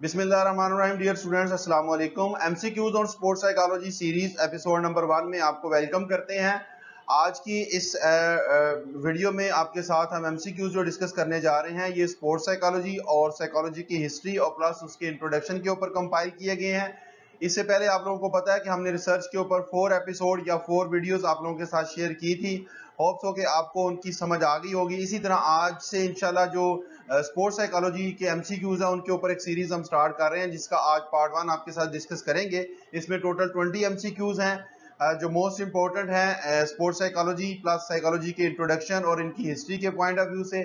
बिस्मिल्लाहिर्रहमानिर्रहीम। Dear students, अस्सलाम वालेकुम। MCQs on sports psychology series episode number 1 में आपको वेलकम करते हैं। आज की इस वीडियो में आपके साथ हम एमसीक्यूज जो डिस्कस करने जा रहे हैं ये स्पोर्ट्स साइकोलॉजी और साइकोलॉजी की हिस्ट्री और प्लस उसके इंट्रोडक्शन के ऊपर कंपाइल किए गए हैं। इससे पहले आप लोगों को पता है कि हमने रिसर्च के ऊपर 4 एपिसोड या 4 वीडियोस आप लोगों के साथ शेयर की थी। होप्स हो कि आपको उनकी समझ आ गई होगी। इसी तरह आज से इंशाल्लाह जो स्पोर्ट्स साइकोलॉजी के एमसीक्यूज हैं उनके ऊपर एक सीरीज हम स्टार्ट कर रहे हैं जिसका आज पार्ट 1 आपके साथ डिस्कस करेंगे। इसमें टोटल 20 एमसीक्यूज हैं जो मोस्ट इंपॉर्टेंट हैं स्पोर्ट्स साइकोलॉजी प्लस साइकोलॉजी के इंट्रोडक्शन और इनकी हिस्ट्री के पॉइंट ऑफ व्यू से।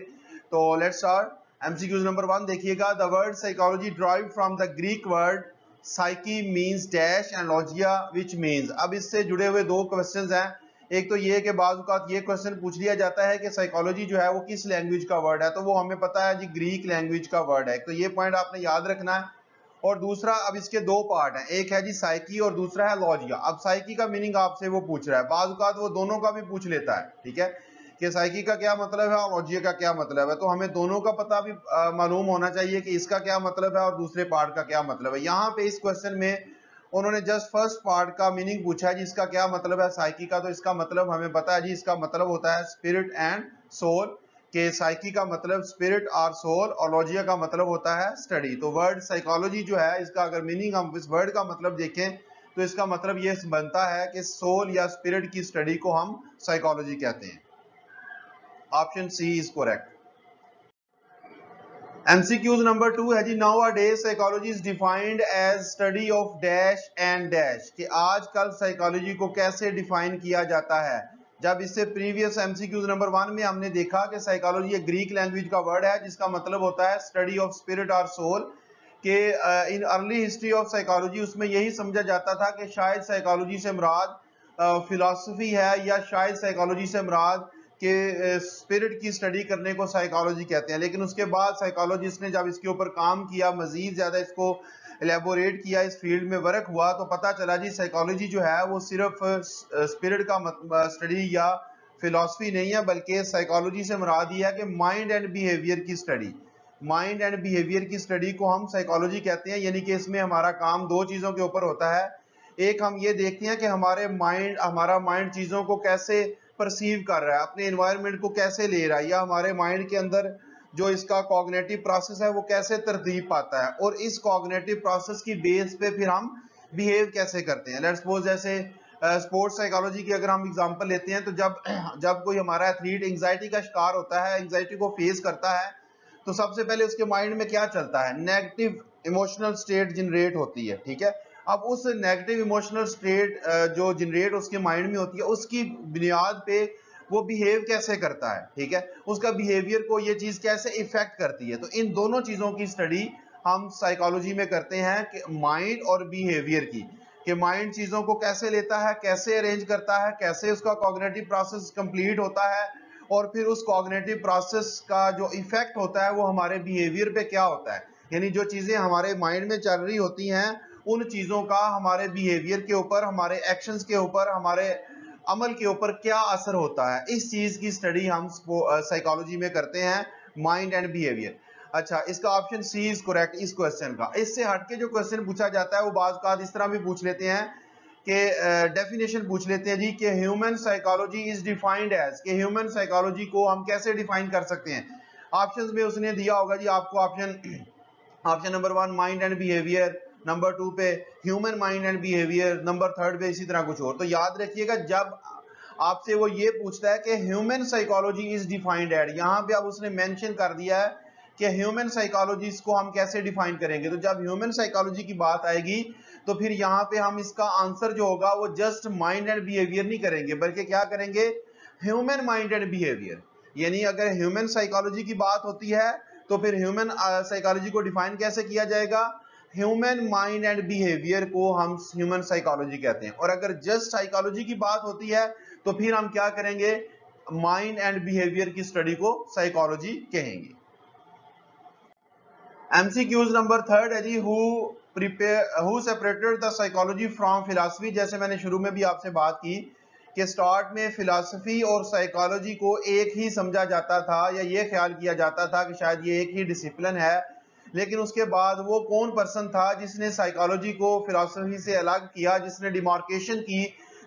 तो लेट्स स्टार्ट। एमसीक्यूज नंबर 1 देखिएगा। The word psychology drive from the Greek word psyche means dash and लॉजिया which means. अब इससे जुड़े हुए 2 क्वेश्चंस हैं। एक तो ये कि बाज़ औक़ात ये क्वेश्चन पूछ लिया जाता है कि साइकोलॉजी जो है वो किस लैंग्वेज का वर्ड है, तो वो हमें पता है जी ग्रीक लैंग्वेज का वर्ड है। तो ये पॉइंट आपने याद रखना है। और दूसरा, अब इसके 2 पार्ट हैं, एक है जी साइकी और दूसरा है लॉजिया। अब साइकी का मीनिंग आपसे वो पूछ रहा है, बाज़ औक़ात वो दोनों का भी पूछ लेता है, ठीक है, कि साइकी का क्या मतलब है और लॉजिया का क्या मतलब है। तो हमें दोनों का पता भी मालूम होना चाहिए कि इसका क्या मतलब है और दूसरे पार्ट का क्या मतलब है। यहाँ पे इस क्वेश्चन में उन्होंने जस्ट फर्स्ट पार्ट का मीनिंग पूछा है जिसका क्या मतलब है साइकी का। तो इसका मतलब हमें पता है जी, इसका मतलब होता है स्पिरिट एंड सोल, के साइकी का मतलब स्पिरिट और सोल और लॉजिया का मतलब होता है स्टडी। तो वर्ड साइकोलॉजी जो है इसका अगर मीनिंग हम इस वर्ड का मतलब देखें तो इसका मतलब ये बनता है कि सोल या स्पिरिट की स्टडी को हम साइकोलॉजी कहते हैं। Option C is correct. MCQs number 2 है जी। Nowadays psychology is defined as study of dash and dash, कि आजकल साइकोलॉजी को कैसे डिफाइन किया जाता है। जब इससे प्रीवियस एमसीक्यूज नंबर 1 में हमने देखा कि साइकोलॉजी एक ग्रीक लैंग्वेज का वर्ड है जिसका मतलब होता है स्टडी ऑफ स्पिरिट और सोल, के in early history of psychology उसमें यही समझा जाता था कि शायद साइकोलॉजी से मुराद फिलॉसफी है या शायद साइकोलॉजी से मुराद कि स्पिरिट की स्टडी करने को साइकोलॉजी कहते हैं। लेकिन उसके बाद साइकोलॉजिस्ट ने जब इसके ऊपर काम किया, मजीद ज़्यादा इसको एलेबोरेट किया, इस फील्ड में वर्क हुआ, तो पता चला जी साइकोलॉजी जो है वो सिर्फ स्पिरिट का स्टडी या फिलॉसफी नहीं है, बल्कि साइकोलॉजी से मुराद ये है कि माइंड एंड बिहेवियर की स्टडी। माइंड एंड बिहेवियर की स्टडी को हम साइकोलॉजी कहते हैं। यानी कि इसमें हमारा काम 2 चीज़ों के ऊपर होता है। एक, हम ये देखते हैं कि हमारा माइंड चीज़ों को कैसे परसीव कर रहा है, अपने एनवायरनमेंट को कैसे ले रहा है, या हमारे माइंड के अंदर जो इसका कॉग्निटिव प्रोसेस है वो कैसे तरतीब पाता है, और इस कॉग्निटिव प्रोसेस की बेस पे फिर हम बिहेव कैसे करते हैं। लेट्स सपोज जैसे स्पोर्ट्स साइकोलॉजी की अगर हम एग्जांपल लेते हैं तो जब जब कोई हमारा एथलीट एंजाइटी का शिकार होता है, एंजाइटी को फेस करता है, तो सबसे पहले उसके माइंड में क्या चलता है, नेगेटिव इमोशनल स्टेट जनरेट होती है, ठीक है। अब उस नेगेटिव इमोशनल स्टेट जो जनरेट उसके माइंड में होती है, उसकी बुनियाद पे वो बिहेव कैसे करता है, ठीक है, उसका बिहेवियर को ये चीज कैसे इफेक्ट करती है। तो इन दोनों चीजों की स्टडी हम साइकोलॉजी में करते हैं, कि माइंड और बिहेवियर की, कि माइंड चीजों को कैसे लेता है, कैसे अरेंज करता है, कैसे उसका कॉग्निटिव प्रोसेस कंप्लीट होता है, और फिर उस कॉग्निटिव प्रोसेस का जो इफेक्ट होता है वो हमारे बिहेवियर पे क्या होता है। यानी जो चीजें हमारे माइंड में चल रही होती हैं उन चीजों का हमारे बिहेवियर के ऊपर, हमारे एक्शंस के ऊपर, हमारे अमल के ऊपर क्या असर होता है, इस चीज की स्टडी हम साइकोलॉजी में करते हैं, माइंड एंड बिहेवियर। अच्छा, इसका ऑप्शन सी इज करेक्ट इस क्वेश्चन का। इससे हटके जो क्वेश्चन पूछा जाता है वो बाज़ औक़ात इस तरह भी पूछ लेते हैं कि डेफिनेशन पूछ लेते हैं जी कि human psychology is defined as, कि ह्यूमन साइकोलॉजी को हम कैसे डिफाइन कर सकते हैं। ऑप्शंस में उसने दिया होगा जी आपको option number 1 mind and behaviour, number 2 पे human mind and behaviour, number 3 पे इसी तरह कुछ और। तो याद रखिएगा जब आपसे वो ये पूछता है कि human psychology is defined at, यहाँ पे अब उसने मेंशन कर दिया है कि ह्यूमन साइकोलॉजी को हम कैसे डिफाइन करेंगे। तो जब ह्यूमन साइकोलॉजी की बात आएगी तो फिर यहाँ पे हम इसका आंसर जो होगा वो जस्ट माइंड एंड बिहेवियर नहीं करेंगे, बल्कि क्या करेंगे, ह्यूमन माइंड एंड बिहेवियर। यानी अगर ह्यूमन साइकोलॉजी की बात होती है तो फिर ह्यूमन साइकोलॉजी को डिफाइन कैसे किया जाएगा, ह्यूमन माइंड एंड बिहेवियर को हम ह्यूमन साइकोलॉजी कहते हैं। और अगर जस्ट साइकोलॉजी की बात होती है तो फिर हम क्या करेंगे, माइंड एंड बिहेवियर की स्टडी को साइकोलॉजी कहेंगे। एमसीक्यूज नंबर 3 है जी। Who separated the psychology from philosophy. जैसे मैंने शुरू में भी आपसे बात की कि स्टार्ट में फिलॉसफी और साइकोलॉजी को एक ही समझा जाता था, या ये ख्याल किया जाता था कि शायद ये एक ही डिसिप्लिन है, लेकिन उसके बाद वो कौन पर्सन था जिसने साइकोलॉजी को फिलॉसफी से अलग किया, जिसने डिमार्केशन की,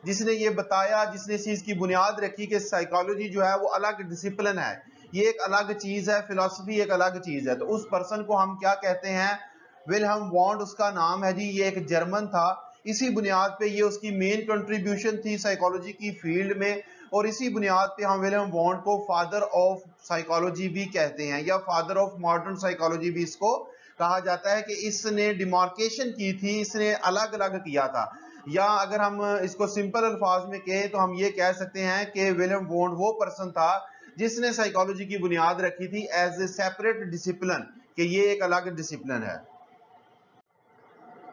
जिसने ये बताया, जिसने इस चीज की बुनियाद रखी कि साइकोलॉजी जो है वो अलग डिसिप्लिन है, ये एक अलग चीज है, फिलॉसफी एक अलग चीज है। तो उस पर्सन को हम क्या कहते हैं? विल्हेम वॉन्ट उसका नाम है जी। ये एक जर्मन था। इसी बुनियाद पे ये उसकी मेन कंट्रीब्यूशन थी साइकोलॉजी की फील्ड में, और इसी बुनियाद पे हम विलियम वॉन्ट को फादर ऑफ साइकोलॉजी भी कहते हैं, या फादर ऑफ मॉडर्न साइकोलॉजी भी इसको कहा जाता है, कि इसने डिमार्केशन की थी, इसने अलग अलग किया था। या अगर हम इसको सिंपल अल्फाज में कहें तो हम ये कह सकते हैं कि विलियम वॉन्ट वो पर्सन था जिसने साइकोलॉजी की बुनियाद रखी थी एज ए सेपरेट डिसिप्लिन, कि ये एक अलग डिसिप्लिन है।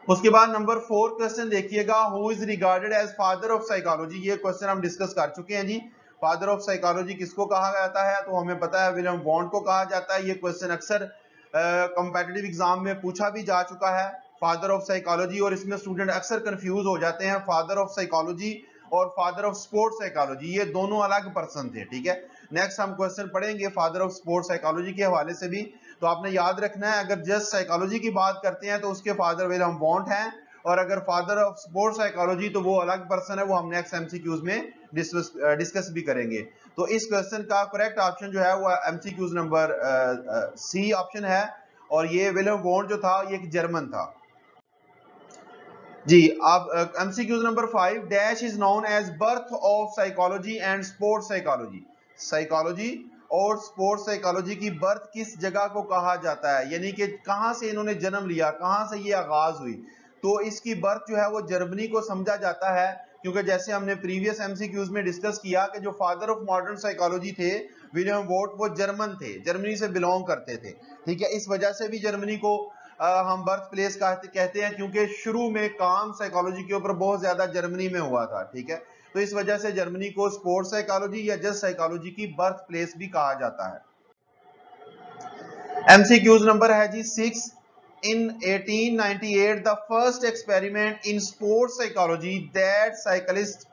उसके बाद नंबर 4 क्वेश्चन देखिएगा, who is regarded as father of psychology. ये क्वेश्चन हम डिस्कस कर चुके हैं जी। फादर ऑफ साइकोलॉजी किसको कहा जाता है? तो हमें पता है विलियम वॉन्ट को कहा जाता है। ये क्वेश्चन अक्सर कॉम्पिटिटिव एग्जाम में पूछा भी जा चुका है, फादर ऑफ साइकोलॉजी, और इसमें स्टूडेंट अक्सर कंफ्यूज हो जाते हैं। फादर ऑफ साइकोलॉजी और फादर ऑफ स्पोर्ट्स साइकोलॉजी ये दोनों अलग पर्सन थे, ठीक है। नेक्स्ट हम क्वेश्चन पढ़ेंगे फादर ऑफ स्पोर्ट्स साइकोलॉजी के हवाले से भी। तो आपने याद रखना है, अगर जस्ट साइकोलॉजी की बात करते हैं तो उसके फादर विलियम वॉन्ट हैं, और अगर फादर ऑफ स्पोर्ट्स साइकोलॉजी तो वो अलग पर्सन है, वो हम नेक्स्ट एमसीक्यूज में डिस्कस भी करेंगे। तो इस क्वेश्चन का करेक्ट ऑप्शन जो है वो एमसीक्यूज नंबर सी ऑप्शन है, और ये विलियम वॉन्ट जो था ये एक जर्मन था जी। अब MCQs number 5, dash is known as birth of psychology and sports psychology. Psychology और स्पोर्ट्स साइकोलॉजी की बर्थ किस जगह को कहा जाता है, यानी कि कहां से इन्होंने जन्म लिया, कहां से ये आगाज हुई। तो इसकी बर्थ जो है वो जर्मनी को समझा जाता है, क्योंकि जैसे हमने प्रीवियस एमसीक्यूज में डिस्कस किया कि जो फादर ऑफ मॉडर्न साइकोलॉजी थे विलियम वॉन्ट, वो जर्मन थे, जर्मनी से बिलोंग करते थे, ठीक है। इस वजह से भी जर्मनी को हम बर्थ प्लेस कहते हैं, क्योंकि शुरू में काम साइकोलॉजी के ऊपर बहुत ज्यादा जर्मनी में हुआ था, ठीक है। तो इस वजह से जर्मनी को स्पोर्ट्स साइकोलॉजी या जस्ट साइकोलॉजी की बर्थ प्लेस भी कहा जाता है। एमसीक्यूज नंबर है जी 6, in 1898 the first experiment in sports psychology that cyclists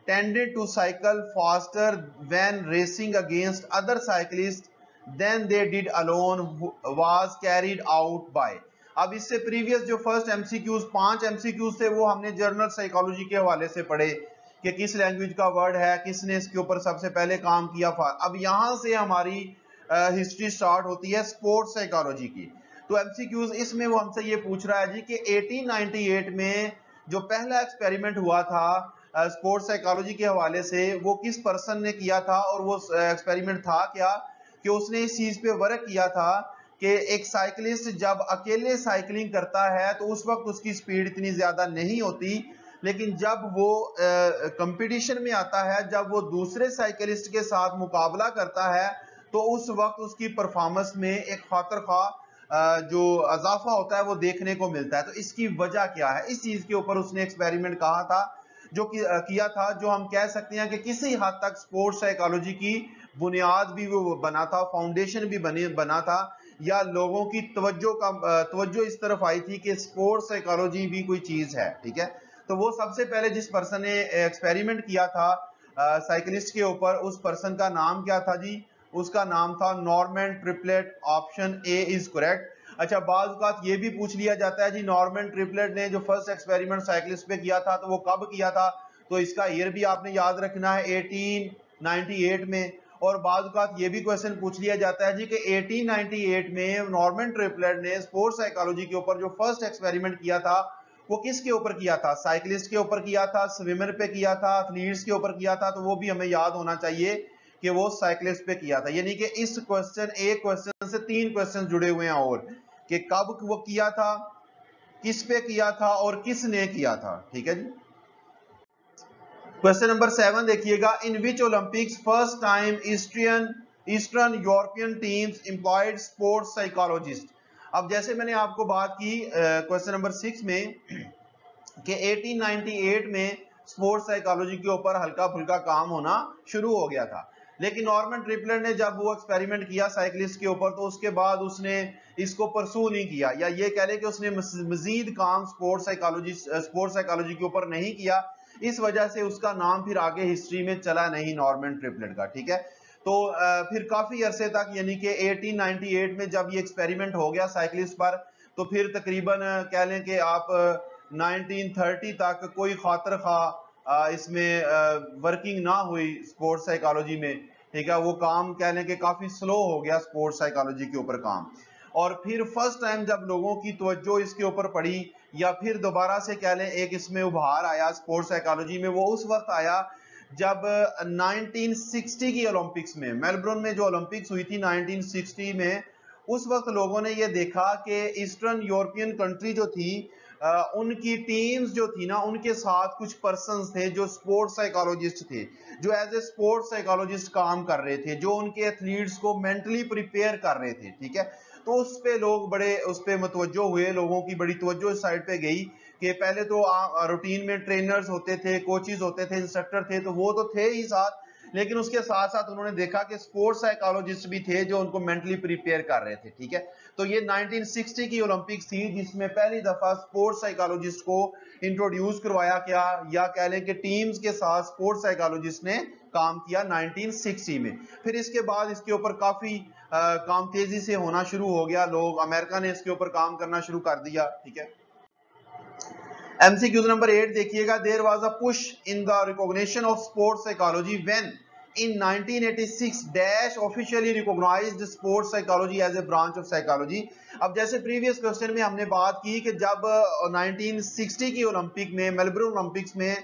tended to cycle faster when racing against other cyclists than they did alone was carried out by। अब इससे previous जो first MCQs 5 MCQs थे वो हमने journal psychology के हवाले से पढ़े कि किस लैंग्वेज का वर्ड है, किसने इसके ऊपर सबसे पहले काम किया। अब यहां से हमारी हिस्ट्री स्टार्ट होती है स्पोर्ट्स साइकोलॉजी की। तो एमसीक्यूज इसमें वो हमसे ये पूछ रहा है जी कि 1898 में जो पहला एक्सपेरिमेंट हुआ था स्पोर्ट्स साइकोलॉजी के हवाले से, वो किस पर्सन ने किया था, और वो एक्सपेरिमेंट था क्या, कि उसने इस चीज पे वर्क किया था कि एक साइकिलिस्ट जब अकेले साइकिलिंग करता है तो उस वक्त उसकी स्पीड इतनी ज्यादा नहीं होती, लेकिन जब वो कंपटीशन में आता है, जब वो दूसरे साइकिलिस्ट के साथ मुकाबला करता है, तो उस वक्त उसकी परफॉर्मेंस में एक खातर खा जो इजाफा होता है वो देखने को मिलता है। तो इसकी वजह क्या है, इस चीज के ऊपर उसने एक्सपेरिमेंट कहा था, जो किया था, जो हम कह सकते हैं कि किसी हद तक स्पोर्ट्स साइकोलॉजी की बुनियाद भी वो बना था, फाउंडेशन भी बना था, या लोगों की तवज्जो इस तरफ आई थी कि स्पोर्ट्स साइकोलॉजी भी कोई चीज है, ठीक है। तो वो सबसे पहले जिस पर्सन ने एक्सपेरिमेंट किया था साइकिलिस्ट के ऊपर, उस पर्सन का नाम क्या था जी? उसका नाम था Norman triplet. Option A is correct. अच्छा, बाज़ औक़ात ये भी पूछ लिया जाता है जी, नॉर्मन ट्रिपलेट ने जो फर्स्ट एक्सपेरिमेंट साइकिलिस्ट पे किया था तो वो कब किया था? तो इसका ईयर भी आपने याद रखना है, 1898 में। और बाज़ औक़ात ये भी क्वेश्चन पूछ लिया जाता है जी कि 1898 में नॉर्मन ट्रिपलेट ने स्पोर्ट्स साइकोलॉजी के ऊपर जो फर्स्ट एक्सपेरिमेंट किया था वो किसके ऊपर किया था? साइकिलिस्ट के ऊपर किया था, स्विमर पे किया था, एथलीट्स के ऊपर किया था? तो वो भी हमें याद होना चाहिए कि वो साइकिलिस्ट पे किया था। यानी कि इस क्वेश्चन एक क्वेश्चन से 3 क्वेश्चन जुड़े हुए हैं, और कि कब वो किया था, किस पे किया था, और किसने किया था, ठीक है जी। क्वेश्चन नंबर 7 देखिएगा, in which Olympics first time eastern European teams employed sports psychologist. अब जैसे मैंने आपको बात की क्वेश्चन नंबर 6 में कि 1898 में स्पोर्ट्स साइकोलॉजी के ऊपर हल्का फुल्का काम होना शुरू हो गया था, लेकिन नॉर्मन ट्रिपलेट ने जब वो एक्सपेरिमेंट किया साइकिलिस्ट के ऊपर तो उसके बाद उसने इसको परसू नहीं किया, या ये कह लें कि उसने मजीद काम स्पोर्ट्स साइकोलॉजी के ऊपर नहीं किया। इस वजह से उसका नाम फिर आगे हिस्ट्री में चला नहीं नॉर्मन ट्रिपलेट का, ठीक है। तो फिर काफी अरसे तक यानी कि 1898 में जब ये एक्सपेरिमेंट हो गया साइकिलिस्ट पर, तो फिर तकरीबन कह लें कि आप 1930 तक कोई खातर खा इसमें वर्किंग ना हुई स्पोर्ट्स साइकोलॉजी में, ठीक है। वो काम कह लें कि काफी स्लो हो गया स्पोर्ट्स साइकोलॉजी के ऊपर काम। और फिर फर्स्ट टाइम जब लोगों की तवज्जो इसके ऊपर पड़ी, या फिर दोबारा से कह लें एक इसमें उभार आया स्पोर्ट्स साइकोलॉजी में, वो उस वक्त आया जब 1960 की ओलंपिक्स में, मेलबर्न में जो ओलंपिक्स हुई थी 1960 में, उस वक्त लोगों ने ये देखा कि ईस्टर्न यूरोपियन कंट्री जो थी उनकी टीम्स जो थी ना, उनके साथ कुछ पर्सन्स थे जो स्पोर्ट्स साइकोलॉजिस्ट थे, जो एज ए स्पोर्ट्स साइकोलॉजिस्ट काम कर रहे थे, जो उनके एथलीट्स को मेंटली प्रिपेयर कर रहे थे, ठीक है। तो उस पे लोग बड़े उस पे मुतवज्जो हुए, लोगों की बड़ी तवज्जो इस साइड पे गई कि पहले तो रूटीन में ट्रेनर्स होते थे, कोचेस होते थे, इंस्ट्रक्टर थे, तो वो तो थे ही साथ, लेकिन उसके साथ साथ उन्होंने देखा कि स्पोर्ट्स साइकोलॉजिस्ट भी थे जो उनको मेंटली प्रिपेयर कर रहे थे, ठीक है। तो ये 1960 की ओलंपिक्स थी जिसमें पहली दफा स्पोर्ट्स साइकोलॉजिस्ट को इंट्रोड्यूस करवाया गया, या कह लें कि टीम्स के साथ स्पोर्ट्स साइकोलॉजिस्ट ने काम किया 1960 में। फिर इसके बाद इसके ऊपर काफी काम तेजी से होना शुरू हो गया, लोग अमेरिका ने इसके ऊपर काम करना शुरू कर दिया, ठीक है। MCQ नंबर 8 देखिएगा, there was a push in the recognition of sports psychology when in 1986 dash officially recognized sports psychology as a branch of psychology. अब जैसे प्रीवियस क्वेश्चन में हमने बात की कि जब 1960 की ओलंपिक में, मेलबर्न ओलंपिक्स में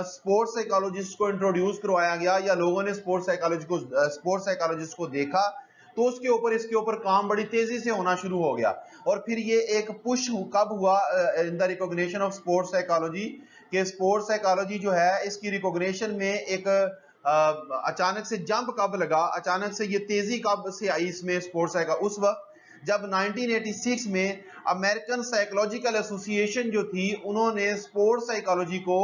स्पोर्ट्स साइकोलॉजिस्ट को इंट्रोड्यूस करवाया गया, या लोगों ने स्पोर्ट्स साइकोलॉजिस्ट को देखा, तो उसके ऊपर इसके ऊपर काम बड़ी तेजी से होना शुरू हो गया। और फिर ये एक पुश कब हुआ इन the recognition of sports psychology, कि स्पोर्ट्स साइकोलॉजी जो है इसकी रिकॉग्निशन में एक अचानक से जंप कब लगा, अचानक से ये तेजी कब से आई इसमें स्पोर्ट्स साइकोलॉजी, उस वक्त जब 1986 में अमेरिकन साइकोलॉजिकल एसोसिएशन जो थी, उन्होंने स्पोर्ट्स साइकोलॉजी को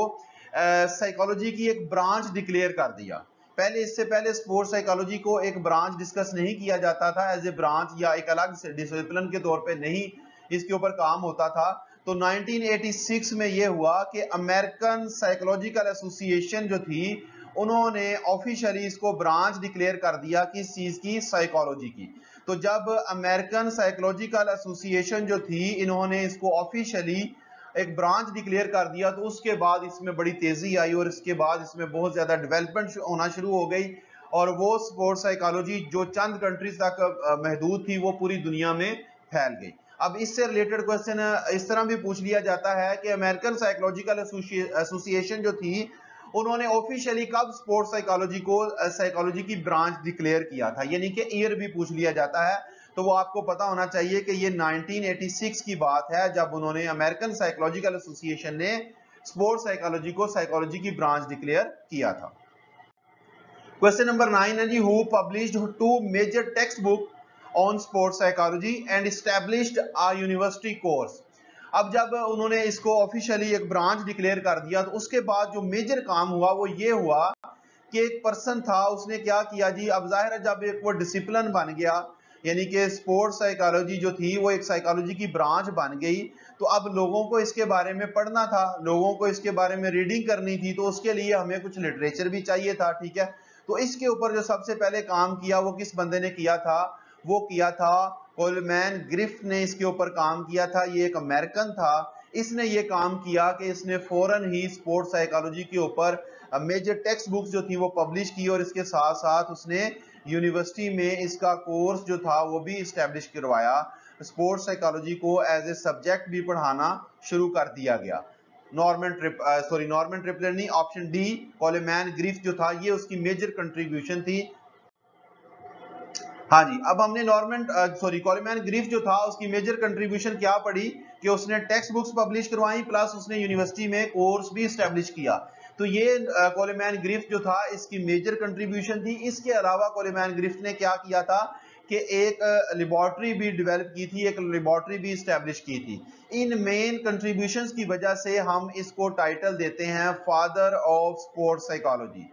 साइकोलॉजी की एक ब्रांच डिक्लेयर कर दिया। पहले, इससे पहले स्पोर्ट्स साइकोलॉजी को एक ब्रांच डिस्कस नहीं किया जाता था, एज ए ब्रांच या एक अलग डिसिप्लिन के तौर पे नहीं इसके ऊपर काम होता था। तो 1986 में यह हुआ कि अमेरिकन साइकोलॉजिकल एसोसिएशन जो थी, उन्होंने ऑफिशियली इसको ब्रांच डिक्लेयर कर दिया किस चीज की, साइकोलॉजी की। तो जब अमेरिकन साइकोलॉजिकल एसोसिएशन जो थी, इन्होंने इसको ऑफिशियली एक ब्रांच डिक्लेयर कर दिया, तो उसके बाद इसमें बड़ी तेजी आई और इसके बाद इसमें बहुत ज्यादा डेवलपमेंट होना शुरू हो गई, और वो स्पोर्ट्स साइकोलॉजी जो चंद कंट्रीज तक महदूद थी, वो पूरी दुनिया में फैल गई। अब इससे रिलेटेड क्वेश्चन इस तरह भी पूछ लिया जाता है कि अमेरिकन साइकोलॉजिकल एसोसिएशन जो थी, उन्होंने ऑफिशियली कब स्पोर्ट्स साइकोलॉजी को साइकोलॉजी की ब्रांच डिक्लेयर किया था, यानी कि ईयर भी पूछ लिया जाता है। तो वो आपको पता होना चाहिए कि ये 1986 की बात है, जब उन्होंने अमेरिकन साइकोलॉजिकल एसोसिएशन ने स्पोर्ट्स साइकोलॉजी को साइकोलॉजी की ब्रांच डिक्लेयर किया था। क्वेश्चन नंबर 9 है जी, who published 2 major text book on sports psychology and established a university course. अब जब उन्होंने इसको ऑफिशियली एक ब्रांच डिक्लेयर कर दिया, तो उसके बाद जो मेजर काम हुआ वो ये हुआ कि एक पर्सन था, उसने क्या किया जी, अब जाहिर है जब एक वो डिसिप्लिन बन गया, यानी कि स्पोर्ट्स साइकोलॉजी जो थी वो एक साइकोलॉजी की ब्रांच बन गई, तो अब लोगों को इसके बारे में पढ़ना था, लोगों को इसके बारे में रीडिंग करनी थी, तो उसके लिए हमें कुछ लिटरेचर भी चाहिए था, ठीक है। तो इसके ऊपर जो सबसे पहले काम किया वो किस बंदे ने किया था, वो किया था कोलमैन ग्रिफ्ट ने इसके ऊपर काम किया था। ये एक अमेरिकन था, इसने ये काम किया कि इसने फौरन ही स्पोर्ट्स साइकोलॉजी के ऊपर मेजर टेक्स्ट बुक्स जो थी वो पब्लिश की, और इसके साथ साथ उसने यूनिवर्सिटी में इसका कोर्स जो था वो भी इस्टेब्लिश करवाया, स्पोर्ट्स साइकोलॉजी को एज ए सब्जेक्ट भी पढ़ाना शुरू कर दिया गया। नॉर्मन ट्रिपलेट नहीं, ऑप्शन डी कोलेमैन ग्रिफ्ट जो था, ये उसकी मेजर कंट्रीब्यूशन थी। हाँ जी, अब हमने कोलेमैन ग्रिफ्ट जो था उसकी मेजर कंट्रीब्यूशन क्या पड़ी कि उसने टेक्स्ट बुक्स पब्लिश करवाई, प्लस उसने यूनिवर्सिटी में कोर्स भी इस्टेब्लिश किया। तो ये कोलेमैन ग्रिफ्ट जो था इसकी मेजर कंट्रीब्यूशन थी। इसके अलावा कोलेमैन ग्रिफ्ट ने क्या किया था कि एक लेबोरेटरी भी डेवलप की थी, एक लेबोरेटरी भी इस्टेब्लिश की थी। इन मेन कंट्रीब्यूशंस की वजह से हम इसको टाइटल देते हैं father of sports psychology.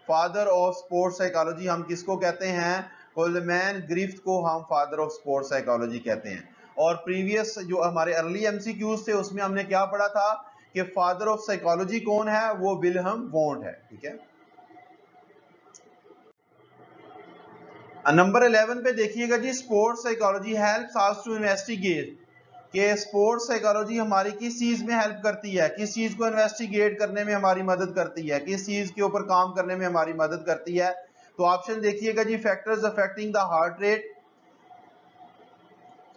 Father of sports psychology हम किसको कहते हैं, कोलेमैन ग्रिफ्ट को हम फादर ऑफ स्पोर्ट्स साइकोलॉजी कहते हैं। और प्रीवियस जो हमारे अर्ली एमसीक्यूज थे उसमें हमने क्या पढ़ा था कि फादर ऑफ साइकोलॉजी कौन है, वो विल्हम वॉन्ट है, ठीक है। नंबर 11 पे देखिएगा जी, sports psychology helps us to investigate, कि स्पोर्ट्स साइकोलॉजी हमारी किस चीज में हेल्प करती है, किस चीज को इन्वेस्टिगेट करने में हमारी मदद करती है, किस चीज के ऊपर काम करने में हमारी मदद करती है। तो ऑप्शन देखिएगा जी, factors affecting the heart rate,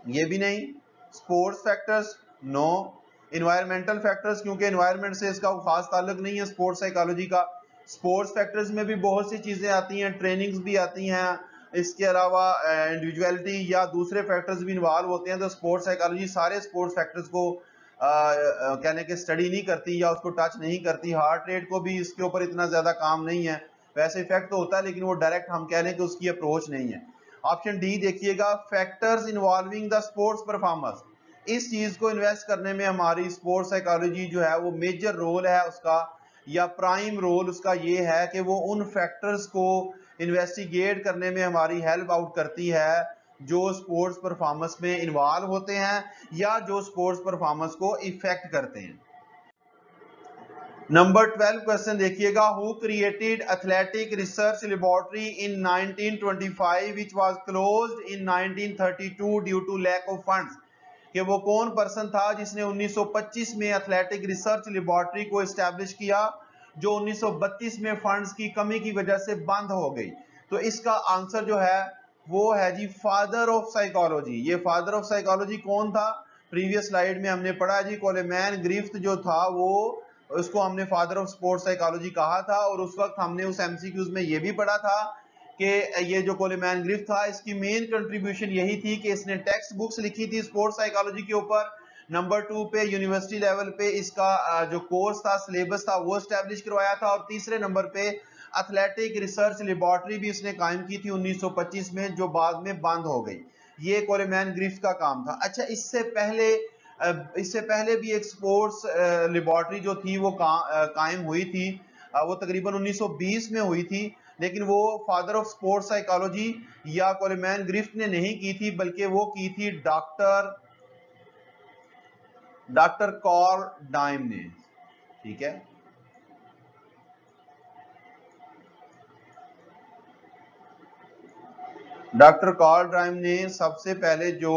ये भी नहीं। Sports factors, no. Environmental factors, क्योंकि इन्वायरमेंट से इसका खास ताल्लुक नहीं है स्पोर्ट्स साइकोलॉजी का। स्पोर्ट्स फैक्टर्स में भी बहुत सी चीजें आती हैं, ट्रेनिंग्स भी आती हैं, इसके अलावा इंडिविजुअलिटी या दूसरे फैक्टर्स भी इन्वॉल्व होते हैं। तो स्पोर्ट्स साइकोलॉजी सारे स्पोर्ट्स फैक्टर्स को कहने के स्टडी नहीं करती या उसको टच नहीं करती। हार्ट रेट को भी इसके ऊपर इतना ज्यादा काम नहीं है, वैसे इफेक्ट तो होता है लेकिन वो डायरेक्ट हम कह लें कि उसकी अप्रोच नहीं है। ऑप्शन डी देखिएगा, factors involving the sports performance, इस चीज को इन्वेस्ट करने में हमारी स्पोर्ट्स साइकोलॉजी जो है वो मेजर रोल है उसका, या प्राइम रोल उसका ये है कि वो उन फैक्टर्स को इन्वेस्टिगेट करने में हमारी हेल्प आउट करती है जो स्पोर्ट्स परफॉर्मेंस में इन्वॉल्व होते हैं या जो स्पोर्ट्स परफॉर्मेंस को इफेक्ट करते हैं। नंबर 12 क्वेश्चन देखिएगा, who created athletic research laboratory in 1925 which was closed in 1932 due to lack of funds, कि वो कौन पर्सन था जिसने 1925 में एथलेटिक रिसर्च लेबोरेटरी को एस्टैब्लिश किया जो 1932 में फंड्स की कमी की वजह से बंद हो गई। तो इसका आंसर जो है वो है जी फादर ऑफ साइकोलॉजी। ये फादर ऑफ साइकोलॉजी कौन था, प्रीवियस स्लाइड में हमने पढ़ा जी, कोलेमैन ग्रिफ्थ जो था वो, उसको हमने फादर ऑफ स्पोर्ट्स साइकोलॉजी कहा था। और उस वक्त हमने उस एमसीक्यूज में ये भी पढ़ा था कि ये जो कोलेमैन ग्रिफ्थ था इसकी मेन कंट्रीब्यूशन यही थी कि इसने टेक्स्ट बुक्स लिखी थी स्पोर्ट्स साइकोलॉजी के ऊपर। नंबर 2 पे यूनिवर्सिटी लेवल पे इसका जो कोर्स था, सिलेबस था, वो एस्टैब्लिश करवाया था। और तीसरे नंबर पे एथलेटिक रिसर्च लेबोरेटरी भी इसने कायम की थी 1925 में, जो बाद में बंद हो गई। ये कोलेमैन ग्रिफ्थ का काम था। अच्छा, इससे पहले भी एक स्पोर्ट्स लेबोरेटरी जो थी वो कायम हुई थी, वो तकरीबन 1920 में हुई थी, लेकिन वो फादर ऑफ स्पोर्ट्स साइकोलॉजी या कोलेमैन ग्रिफ्थ ने नहीं की थी, बल्कि वो की थी डॉक्टर कार्ल डाइम ने। ठीक है, डॉक्टर कार्ल डाइम ने सबसे पहले जो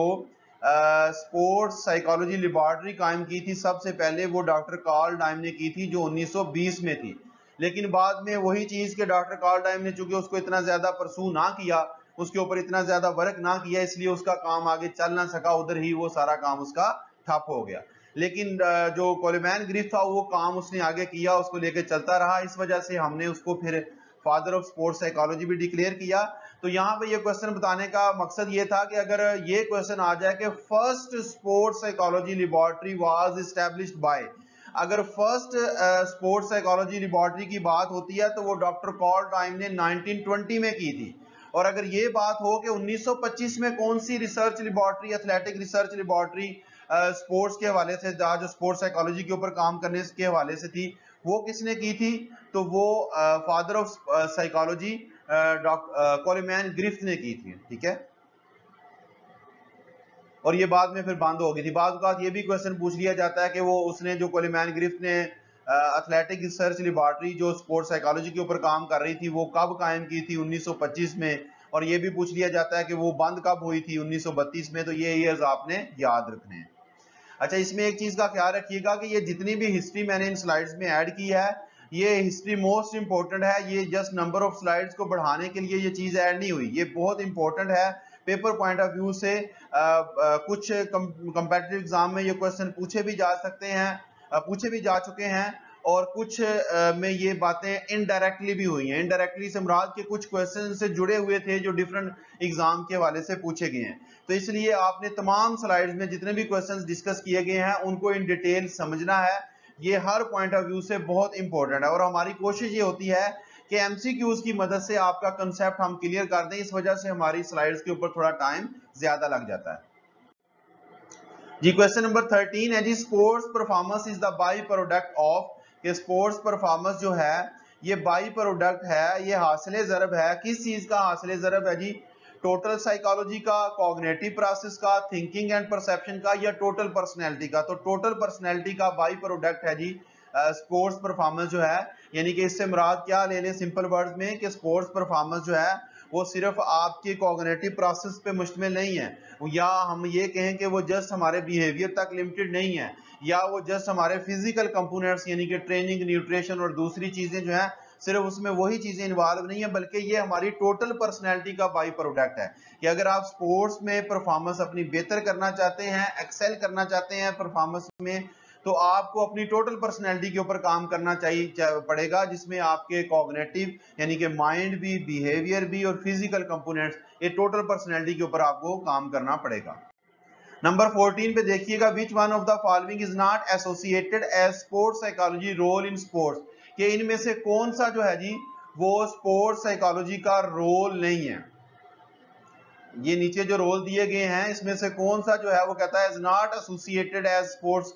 स्पोर्ट्स साइकोलॉजी लेबोरेटरी कायम की थी, सबसे पहले वो डॉक्टर कार्ल डाइम ने की थी जो 1920 में थी। लेकिन बाद में वही चीज के डॉक्टर कार्ल डाइम ने चूंकि उसको इतना ज्यादा परसू ना किया, उसके ऊपर इतना ज्यादा वर्क ना किया, इसलिए उसका काम आगे चल ना सका, उधर ही वो सारा काम उसका ठप हो गया। लेकिन जो कोलेमैन ग्रिफ्थ था वो काम उसने आगे किया, उसको लेकर चलता रहा, इस वजह से हमने उसको फिर फादर ऑफ स्पोर्ट्स साइकोलॉजी भी डिक्लेयर किया। तो यहाँ पे ये क्वेश्चन बताने का मकसद ये था कि अगर ये क्वेश्चन आ जाए कि first sports psychology laboratory was established bye, अगर फर्स्ट स्पोर्ट्स साइकोलॉजी लेबोरेटरी की बात होती है तो वो डॉक्टर कार्ल डाइम ने 1920 में की थी। और अगर ये बात हो कि 1925 में कौन सी research laboratory, athletic research laboratory sports के हवाले से, जो स्पोर्ट्स साइकोलॉजी के ऊपर काम करने के हवाले से थी, वो किसने की थी, तो वो फादर ऑफ साइकोलॉजी कोलेमैन ग्रिफ्थ ने की थी। ठीक है, और ये बाद में फिर बंद हो गई थी। बाद बात ये भी क्वेश्चन पूछ लिया जाता है कि वो उसने जो कोलेमैन ग्रिफ्थ ने एथलेटिक रिसर्च लेबोरेटरी जो स्पोर्ट्स साइकोलॉजी के ऊपर काम कर रही थी वो कब कायम की थी, 1925 में। और ये भी पूछ लिया जाता है कि वो बंद कब हुई थी, 1932 में। तो ये ईयर्स आपने याद रखने हैं। अच्छा, इसमें एक चीज का ख्याल रखिएगा कि ये जितनी भी हिस्ट्री मैंने इन स्लाइड्स में ऐड की है, ये हिस्ट्री मोस्ट इंपॉर्टेंट है। ये जस्ट नंबर ऑफ स्लाइड्स को बढ़ाने के लिए ये चीज ऐड नहीं हुई, ये बहुत इंपॉर्टेंट है पेपर पॉइंट ऑफ व्यू से। कुछ कंपेटिटिव एग्जाम में ये क्वेश्चन पूछे भी जा सकते हैं, पूछे भी जा चुके हैं, और कुछ में ये बातें इनडायरेक्टली भी हुई हैं। इनडायरेक्टली से मुराद के कुछ क्वेश्चन से जुड़े हुए थे जो डिफरेंट एग्जाम के हवाले से पूछे गए हैं। तो इसलिए आपने तमाम स्लाइड्स में जितने भी क्वेश्चंस डिस्कस किए गए हैं उनको इन डिटेल समझना है। ये हर पॉइंट ऑफ व्यू से बहुत इंपॉर्टेंट है, और हमारी कोशिश ये होती है कि एमसीक्यूज की मदद से आपका कंसेप्ट हम क्लियर कर दें। इस वजह से हमारी स्लाइड्स के ऊपर थोड़ा टाइम ज्यादा लग जाता है जी। क्वेश्चन नंबर 13 है जी, sports performance is the by product of, कि स्पोर्ट्स परफॉर्मेंस जो है ये बाई प्रोडक्ट है, ये हासिल ज़रब है। किस चीज का हासिल ज़रब है जी, टोटल साइकोलॉजी का, कॉग्निटिव प्रोसेस का, थिंकिंग एंड परसेप्शन का, या टोटल पर्सनैलिटी का। तो टोटल पर्सनैलिटी का बाई प्रोडक्ट है जी स्पोर्ट्स परफॉर्मेंस जो है। यानी कि इससे मुराद क्या ले लें सिंपल वर्ड्स में, कि स्पोर्ट्स परफॉर्मेंस जो है वो सिर्फ आपके कॉग्निटिव प्रोसेस पे मुश्तमिल नहीं है, या हम ये कहें कि वो जस्ट हमारे बिहेवियर तक लिमिटेड नहीं है, या वो जस्ट हमारे फिजिकल कंपोनेंट्स यानी कि ट्रेनिंग, न्यूट्रिशन और दूसरी चीजें जो हैं सिर्फ उसमें वही चीजें इन्वॉल्व नहीं है, बल्कि ये हमारी टोटल पर्सनैलिटी का बाई प्रोडक्ट है कि अगर आप स्पोर्ट्स में परफॉर्मेंस अपनी बेहतर करना चाहते हैं, एक्सेल करना चाहते हैं परफॉर्मेंस में, तो आपको अपनी टोटल पर्सनैलिटी के ऊपर काम करना चाहिए पड़ेगा, जिसमें आपके कॉग्निटिव यानी कि माइंड भी, बिहेवियर भी और फिजिकल कंपोनेंट्स, ये टोटल पर्सनैलिटी के ऊपर आपको काम करना पड़ेगा। नंबर 14 पे देखिएगा, which one of the following is not associated as sports psychology role in sports, कि इनमें से कौन सा जो है जी वो स्पोर्ट्स साइकोलॉजी का रोल नहीं है। ये नीचे जो रोल दिए गए हैं इसमें से कौन सा जो है वो कहता है is not associated as sports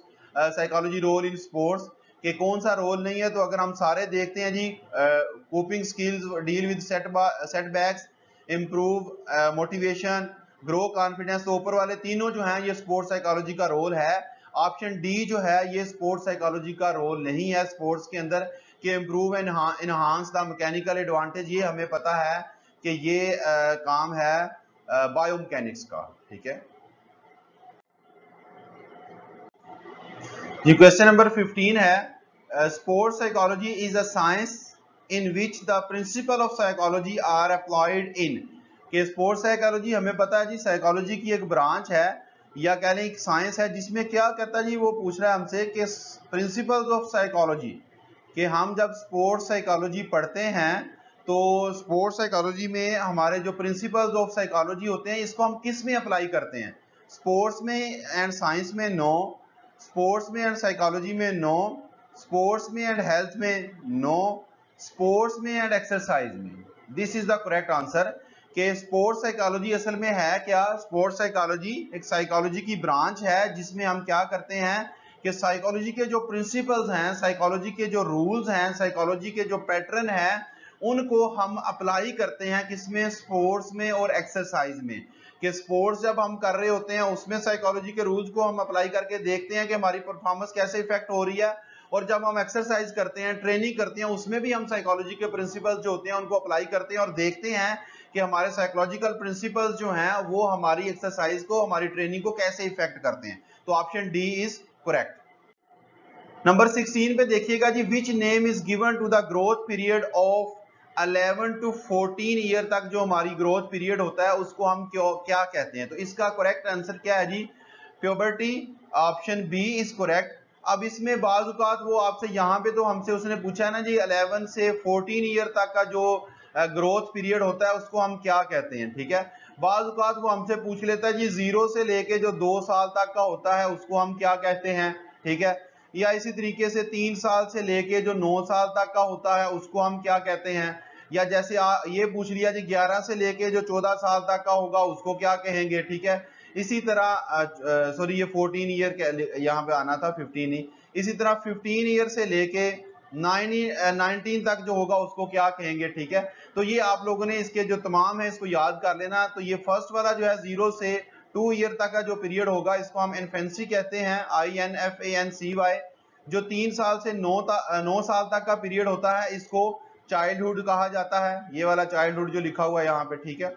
psychology role in sports, कि कौन सा रोल नहीं है। तो अगर हम सारे देखते हैं जी, coping skills, deal with setbacks, improve motivation, grow confidence, तो ऊपर वाले तीनों जो हैं ये स्पोर्ट्स साइकोलॉजी का रोल है। ऑप्शन डी जो है ये स्पोर्ट्स साइकोलॉजी का रोल नहीं है स्पोर्ट्स के अंदर, कि improve enhance the mechanical advantage, ये हमें पता है कि ये काम है बायोमैकेनिक्स का। ठीक है जी। क्वेश्चन नंबर 15 है, sports psychology is a science in which the principle of psychology are applied in, कि स्पोर्ट्स साइकोलॉजी हमें पता है जी साइकोलॉजी की एक ब्रांच है या कह लें एक साइंस है, जिसमें क्या कहता है जी, वो पूछ रहा है हमसे कि प्रिंसिपल्स ऑफ साइकोलॉजी, कि हम जब स्पोर्ट्स साइकोलॉजी पढ़ते हैं तो स्पोर्ट्स साइकोलॉजी में हमारे जो प्रिंसिपल्स ऑफ साइकोलॉजी होते हैं इसको हम किस में अप्लाई करते हैं, स्पोर्ट्स में एंड साइंस में नो, स्पोर्ट्स में एंड साइकोलॉजी में नो, स्पोर्ट्स में एंड हेल्थ में नो, स्पोर्ट्स में एंड एक्सरसाइज में। This is the correct answer, कि स्पोर्ट्स साइकोलॉजी असल में है क्या, स्पोर्ट्स साइकोलॉजी एक साइकोलॉजी की ब्रांच है जिसमें हम क्या करते हैं कि साइकोलॉजी के जो प्रिंसिपल्स हैं, साइकोलॉजी के जो रूल्स हैं, साइकोलॉजी के जो पैटर्न हैं, उनको हम अप्लाई करते हैं किसमें, स्पोर्ट्स में और एक्सरसाइज में। कि स्पोर्ट्स जब हम कर रहे होते हैं उसमें साइकोलॉजी के रूल्स को हम अप्लाई करके देखते हैं कि हमारी परफॉर्मेंस कैसे इफेक्ट हो रही है, और जब हम एक्सरसाइज करते हैं, ट्रेनिंग करते हैं, उसमें भी हम साइकोलॉजी के प्रिंसिपल्स जो होते हैं उनको अप्लाई करते हैं और देखते हैं कि हमारे साइकोलॉजिकल प्रिंसिपल्स जो हैं वो हमारी एक्सरसाइज को, हमारी ट्रेनिंग को कैसे इफेक्ट करते हैं। तो option D is correct. Number 16 पे देखिएगा जी, which name is given to the growth period of 11 to 14 year तक जो हमारी ग्रोथ पीरियड होता है उसको हम क्या कहते हैं। तो इसका करेक्ट आंसर क्या है जी, puberty, option B is correct. अब इसमें बाज़ औक़ात वो आपसे यहाँ पे तो हमसे उसने पूछा है ना जी 11 से 14 ईयर तक का जो ग्रोथ पीरियड होता है उसको हम क्या कहते हैं। ठीक है, बाज़ औक़ात वो हमसे पूछ लेता है जी 0 से लेके जो 2 साल तक का होता है उसको हम क्या कहते हैं। ठीक है, या इसी तरीके से 3 साल से लेके जो 9 साल तक का होता है उसको हम क्या कहते हैं, या जैसे ये पूछ लिया जी 11 से लेके जो 14 साल तक का होगा उसको क्या कहेंगे। ठीक है, इसी तरह सॉरी ये 14 ईयर यहाँ पे आना था, 15 ही। इसी तरह 15 ईयर से लेके 19 तक जो होगा उसको क्या कहेंगे। ठीक है, तो ये आप लोगों ने इसके जो तमाम है इसको याद कर लेना। तो ये फर्स्ट वाला जो है 0 से 2 ईयर तक का जो पीरियड होगा इसको हम इन्फेंसी कहते हैं, INFANCY। जो 3 साल से 9 साल तक का पीरियड होता है इसको चाइल्डहुड कहा जाता है, ये वाला चाइल्डहुड जो लिखा हुआ है यहाँ पे। ठीक है,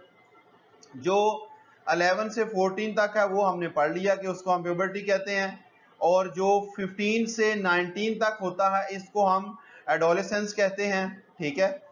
जो 11 से 14 तक है वो हमने पढ़ लिया कि उसको हम प्यूबर्टी कहते हैं, और जो 15 से 19 तक होता है इसको हम एडोलेसेंस कहते हैं। ठीक है,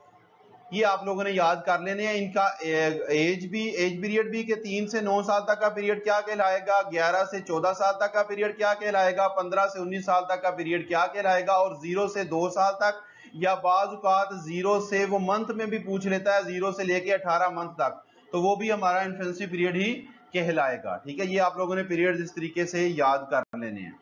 ये आप लोगों ने याद कर लेने हैं। इनका एज पीरियड भी कि 3 से 9 साल तक का पीरियड क्या कहलाएगा, 11 से 14 साल तक का पीरियड क्या कहलाएगा, 15 से 19 साल तक का पीरियड क्या कहलाएगा, और 0 से 2 साल तक, या बाज़ औक़ात 0 से वो मंथ में भी पूछ लेता है 0 से लेके 18 मंथ तक, तो वो भी हमारा इन्फेंसी पीरियड ही कहलाएगा। ठीक है, ये आप लोगों ने पीरियड इस तरीके से याद कर लेने हैं।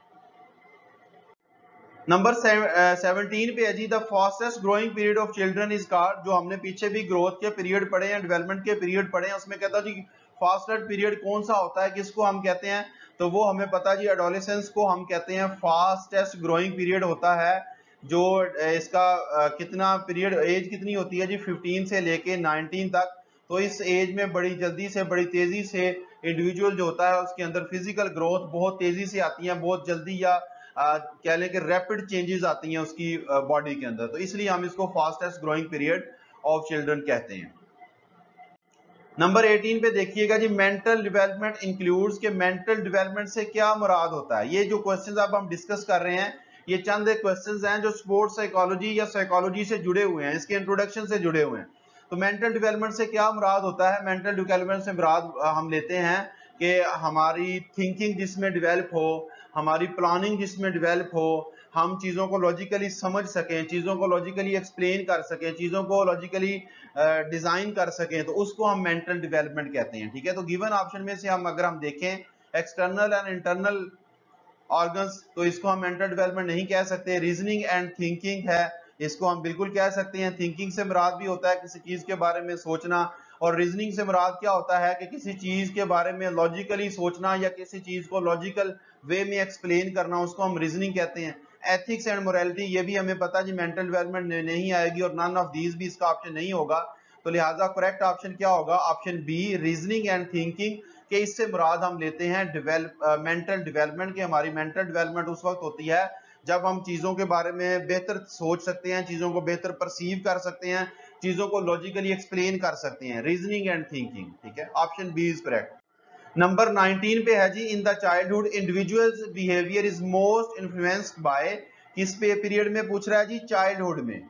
नंबर 17 पे है जी, the fastest growing period of children is called, जो हमने पीछे भी ग्रोथ के पीरियड पढ़े हैं, डेवलपमेंट के पीरियड पढ़े हैं, उसमें कहता जी फास्टेस्ट पीरियड कौन सा होता है, किसको हम कहते हैं। तो वो हमें पता जी एडोलेसेंस को हम कहते हैं फास्टेस्ट ग्रोइंग पीरियड होता है। जो इसका कितना पीरियड, एज कितनी होती है जी 15 से लेके 19 तक। तो इस एज में बड़ी जल्दी से, बड़ी तेजी से इंडिविजुअल जो होता है उसके अंदर फिजिकल ग्रोथ बहुत तेजी से आती है, बहुत जल्दी, या कह लें कि रैपिड चेंजेस आती हैं उसकी बॉडी के अंदर। तो इसलिए हम इसको fastest growing period of children कहते हैं। नंबर 18 पे देखिएगा जी, मेंटल डेवलपमेंट इंक्लूड्स के मेंटल डेवलपमेंट से क्या मुराद होता है। ये जो क्वेश्चंस अब हम डिस्कस कर रहे हैं ये चंद एक क्वेश्चंस हैं जो स्पोर्ट्स साइकोलॉजी या साइकोलॉजी से जुड़े हुए हैं, इसके इंट्रोडक्शन से जुड़े हुए हैं। तो मेंटल डेवलपमेंट से क्या मुराद होता है, मेंटल डेवलपमेंट से मुराद हम लेते हैं कि हमारी थिंकिंग जिसमें डेवलप हो, हमारी प्लानिंग जिसमें डेवलप हो, हम चीज़ों को लॉजिकली समझ सकें, चीज़ों को लॉजिकली एक्सप्लेन कर सकें, चीज़ों को लॉजिकली डिज़ाइन कर सकें, तो उसको हम मेंटल डेवलपमेंट कहते हैं। ठीक है, तो गिवन ऑप्शन में से हम अगर हम देखें एक्सटर्नल एंड इंटरनल ऑर्गन्स, तो इसको हम मेंटल डेवलपमेंट नहीं कह सकते। रीजनिंग एंड थिंकिंग है, इसको हम बिल्कुल कह सकते हैं। थिंकिंग से मुराद भी होता है किसी चीज़ के बारे में सोचना, और रीजनिंग से मुराद क्या होता है कि किसी चीज़ के बारे में लॉजिकली सोचना या किसी चीज़ को लॉजिकल वे में एक्सप्लेन करना, उसको हम रीजनिंग कहते हैं। एथिक्स एंड मोरालिटी, ये भी हमें पता जी मेंटल डेवलपमेंट नहीं आएगी, और नन ऑफ दीज भी इसका ऑप्शन नहीं होगा। तो लिहाजा करेक्ट ऑप्शन क्या होगा, option B, reasoning and thinking, के इससे मुराद हम लेते हैं मेंटल डेवलपमेंट के। हमारी मेंटल डेवलपमेंट उस वक्त होती है जब हम चीज़ों के बारे में बेहतर सोच सकते हैं, चीज़ों को बेहतर परसीव कर सकते हैं, चीज़ों को लॉजिकली एक्सप्लेन कर सकते हैं, रीजनिंग एंड थिंकिंग। ठीक है, option B is correct. Number 19 पे है जी, in the childhood individuals behaviour is most influenced by, किस पे पीरियड में पूछ रहा है जी, चाइल्डहुड में,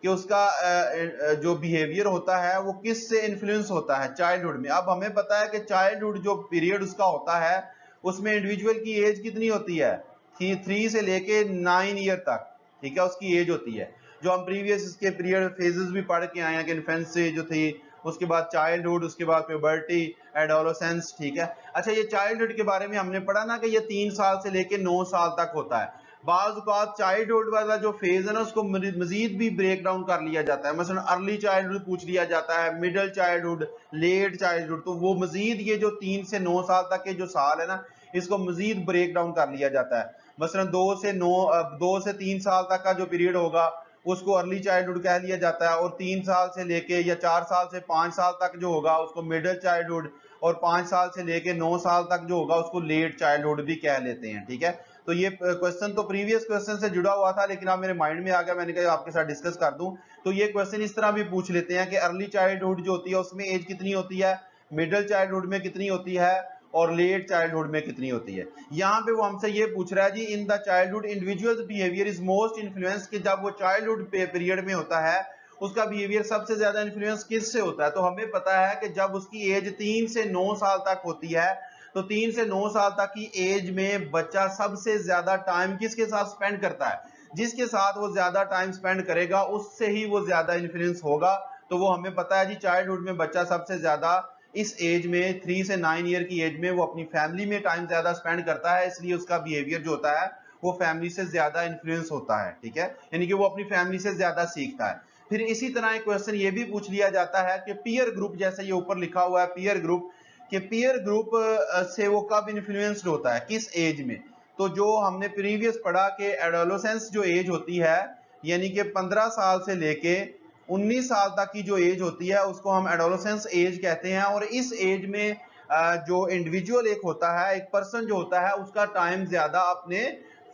कि उसका जो बिहेवियर होता है वो किस से इन्फ्लुएंस होता है चाइल्डहुड में। अब हमें पता है कि चाइल्डहुड जो पीरियड उसका होता है उसमें इंडिविजुअल की एज कितनी होती है, 3 से लेके 9 ईयर तक। ठीक है, उसकी एज होती है, जो हम प्रीवियस इसके पीरियड फेजेस भी पढ़ के आए हैं कि इन्फेंसी जो थी, उसके बाद चाइल्डहुड, उसके बाद प्यूबर्टी, एडोलेसेंस। ठीक है, अच्छा ये चाइल्डहुड के बारे में हमने पढ़ा ना कि ये 3 साल से लेके 9 साल तक होता है। बाज़ औक़ात चाइल्डहुड वाला जो फेज है ना उसको मजीद भी ब्रेक डाउन कर लिया जाता है, मसलन अर्ली चाइल्डहुड पूछ लिया जाता है, मिडिल चाइल्डहुड, लेट चाइल्डहुड। तो वो मजीद ये जो 3 से 9 साल तक के जो साल है ना इसको मजीद ब्रेक डाउन कर लिया जाता है। मसलन 2 से 3 साल तक का जो पीरियड होगा उसको अर्ली चाइल्डहुड कह लिया जाता है, और 3 साल से लेके या 4 साल से 5 साल तक जो होगा उसको मिडिल चाइल्डहुड, और 5 साल से लेके 9 साल तक जो होगा उसको लेट चाइल्डहुड भी कह लेते हैं। ठीक है, तो ये क्वेश्चन तो प्रीवियस क्वेश्चन से जुड़ा हुआ था लेकिन अब मेरे माइंड में आ गया, मैंने कहा आपके साथ डिस्कस कर दूं। तो ये क्वेश्चन इस तरह भी पूछ लेते हैं कि अर्ली चाइल्डहुड जो होती है उसमें एज कितनी होती है, मिडिल चाइल्डहुड में कितनी होती है, और लेट चाइल्डहुड में कितनी होती है। यहाँ पे वो हमसे ये पूछ रहा है जी, in the childhood individuals behaviour is most influence, कि जब वो चाइल्डहुड पीरियड में होता है उसका बिहेवियर सबसे ज्यादा इन्फ्लुएंस किससे होता है। तो हमें पता है कि जब उसकी एज 3 से 9 साल तक होती है, तो 3 से 9 साल तक की एज में बच्चा सबसे ज्यादा टाइम किसके साथ स्पेंड करता है, जिसके साथ वो ज्यादा टाइम स्पेंड करेगा उससे ही वो ज्यादा इन्फ्लुएंस होगा। तो वो हमें पता है जी, चाइल्डहुड में बच्चा सबसे ज्यादा इस एज में 3 से 9 ईयर की एज में वो अपनी फैमिली में टाइम ज्यादा स्पेंड करता है, इसलिए उसका बिहेवियर जो होता है वो फैमिली से ज्यादा इन्फ्लुएंस होता है। ठीक है, यानी कि वो अपनी फैमिली से ज्यादा सीखता है। फिर इसी तरह एक क्वेश्चन ये भी पूछ लिया जाता है कि पीयर ग्रुप, जैसे ये ऊपर लिखा हुआ है पीयर ग्रुप, कि पीयर ग्रुप से वो कब इन्फ्लुएंस्ड होता है, किस एज में। तो जो हमने प्रीवियस पढ़ा कि एडोलेसेंस जो एज होती है, यानी कि 15 साल से लेके 19 साल तक की जो एज होती है उसको हम एडोलेसेंस एज कहते हैं। और इस एज में जो इंडिविजुअल एक होता है, एक पर्सन जो होता है, उसका टाइम ज्यादा अपने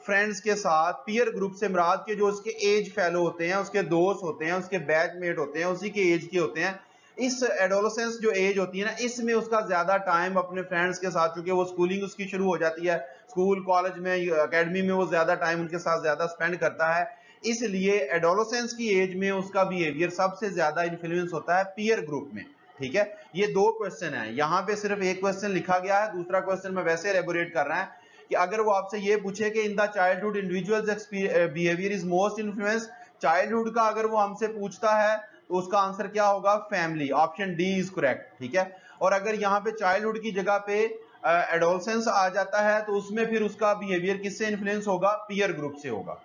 फ्रेंड्स के साथ, पीयर ग्रुप से मुराद के जो उसके एज फेलो होते हैं, उसके दोस्त होते हैं, उसके बैचमेट होते हैं, उसी के एज के होते हैं। इस एडोलेसेंस जो एज होती है ना, इसमें उसका ज्यादा टाइम अपने फ्रेंड्स के साथ, चूंकि वो स्कूलिंग उसकी शुरू हो जाती है, स्कूल कॉलेज में एकेडमी में वो ज्यादा टाइम उनके साथ ज्यादा स्पेंड करता है, इसलिए एडोलेसेंस की एज में उसका बिहेवियर सबसे ज्यादा इन्फ्लुएंस होता है पीयर ग्रुप में। ठीक है, ये 2 क्वेश्चन है, यहाँ पे सिर्फ एक क्वेश्चन लिखा गया है, दूसरा क्वेश्चन मैं वैसे एलेबोरेट कर रहा है कि अगर वो आपसे ये पूछे कि इन the childhood individuals behaviour is most influence, childhood का अगर वो हमसे पूछता है तो उसका आंसर क्या होगा, family, option D is correct. ठीक है, और अगर यहाँ पे चाइल्डहुड की जगह पे एडोलेसेंस आ जाता है तो उसमें फिर उसका बिहेवियर किससे इन्फ्लुएंस होगा, पीयर ग्रुप से होगा।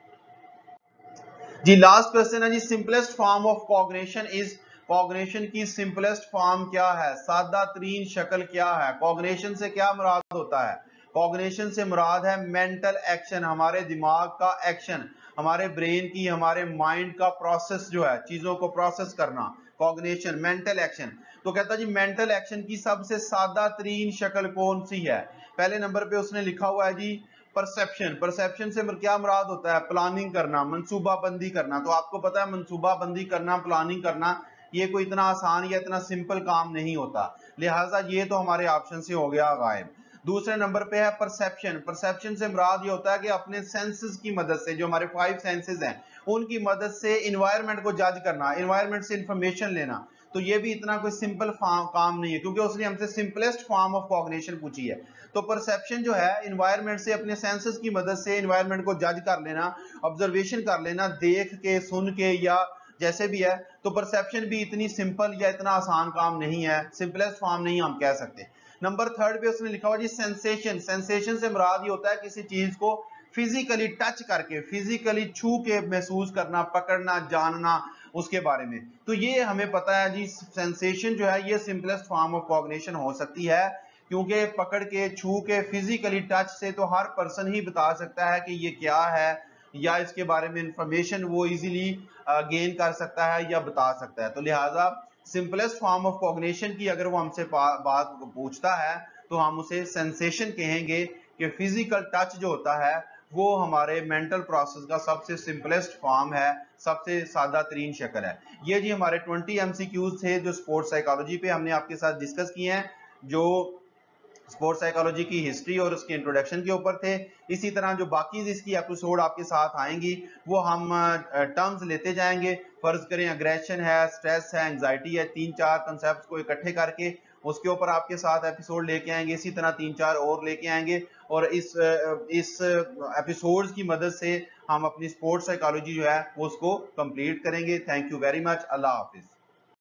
जी लास्ट क्वेश्चन है जी, simplest form of cognition is, cognition की सिंपलेस्ट फॉर्म क्या है, सादा तरीन शक्ल क्या है। कॉग्निशन से क्या मुराद होता है, कॉग्निशन से मुराद है मेंटल एक्शन, हमारे दिमाग का एक्शन, हमारे ब्रेन की, हमारे माइंड का प्रोसेस जो है, चीजों को प्रोसेस करना, कॉग्निशन मेंटल एक्शन। तो कहता जी मेंटल एक्शन की सबसे सादा तरीन शक्ल कौन सी है। पहले नंबर पे उसने लिखा हुआ है जी परसेप्शन। परसेप्शन से क्या मुराद होता है, प्लानिंग करना, मंसूबाबंदी करना। तो आपको पता है मंसूबाबंदी करना, प्लानिंग करना, ये कोई इतना आसान या इतना सिंपल काम नहीं होता, लिहाजा ये तो हमारे ऑप्शन से हो गया गायब। दूसरे नंबर पे है परसेप्शन। परसेप्शन से मुराद ये होता है कि अपने सेंसेस की मदद से, जो हमारे 5 सेंसेस हैं उनकी मदद से इन्वायरमेंट को जज करना, इन्वायरमेंट से इंफॉर्मेशन लेना। तो ये भी इतना कोई सिंपल काम नहीं है, क्योंकि उसने हमसे सिंपलेस्ट फॉर्म ऑफ कॉग्निशन पूछी है। तो परसेप्शन जो है इन्वायरमेंट से, अपने सेंसेस की मदद से इन्वायरमेंट को जज कर लेना, ऑब्जर्वेशन कर लेना, देख के, सुन के या जैसे भी है। तो परसेप्शन भी इतनी सिंपल या इतना आसान काम नहीं है, सिंपलेस्ट फॉर्म नहीं हम कह सकते। नंबर थर्ड पे उसने लिखा हुआ जी सेंसेशन। सेंसेशन से मुराद ये होता है किसी चीज को फिजिकली टच करके, फिजिकली छू के महसूस करना, पकड़ना, जानना उसके बारे में। तो ये हमें पता है जी, सेंसेशन जो है ये सिंपलेस्ट फॉर्म ऑफ कॉग्निशन हो सकती है, क्योंकि पकड़ के, छू के, फिजिकली टच से तो हर पर्सन ही बता सकता है कि ये क्या है, या इसके बारे में इंफॉर्मेशन वो इजीली गेन कर सकता है या बता सकता है। तो लिहाजा सिंपलेस्ट फॉर्म ऑफ कॉग्निशन की अगर वो हमसे बात पूछता है तो हम उसे सेंसेशन कहेंगे, कि फिजिकल टच जो होता है वो हमारे मेंटल प्रोसेस का सबसे सिंपलेस्ट फॉर्म है, सबसे सादा तरीन शक्ल है। ये जी हमारे 20 MCQs थे जो स्पोर्ट्स साइकोलॉजी पे हमने आपके साथ डिस्कस किए हैं, जो स्पोर्ट्स साइकोलॉजी की हिस्ट्री और उसकी इंट्रोडक्शन के ऊपर थे। इसी तरह जो बाकी इसकी एपिसोड आपके साथ आएंगी वो हम टर्म्स लेते जाएंगे। फर्ज करें अग्रेशन है, स्ट्रेस है, एंजाइटी है, 3-4 कंसेप्ट को इकट्ठे करके उसके ऊपर आपके साथ एपिसोड लेके आएंगे। इसी तरह 3-4 और लेके आएंगे, और इस एपिसोड्स की मदद से हम अपनी स्पोर्ट्स साइकोलॉजी जो है उसको कंप्लीट करेंगे। Thank you very much. Allah Hafiz.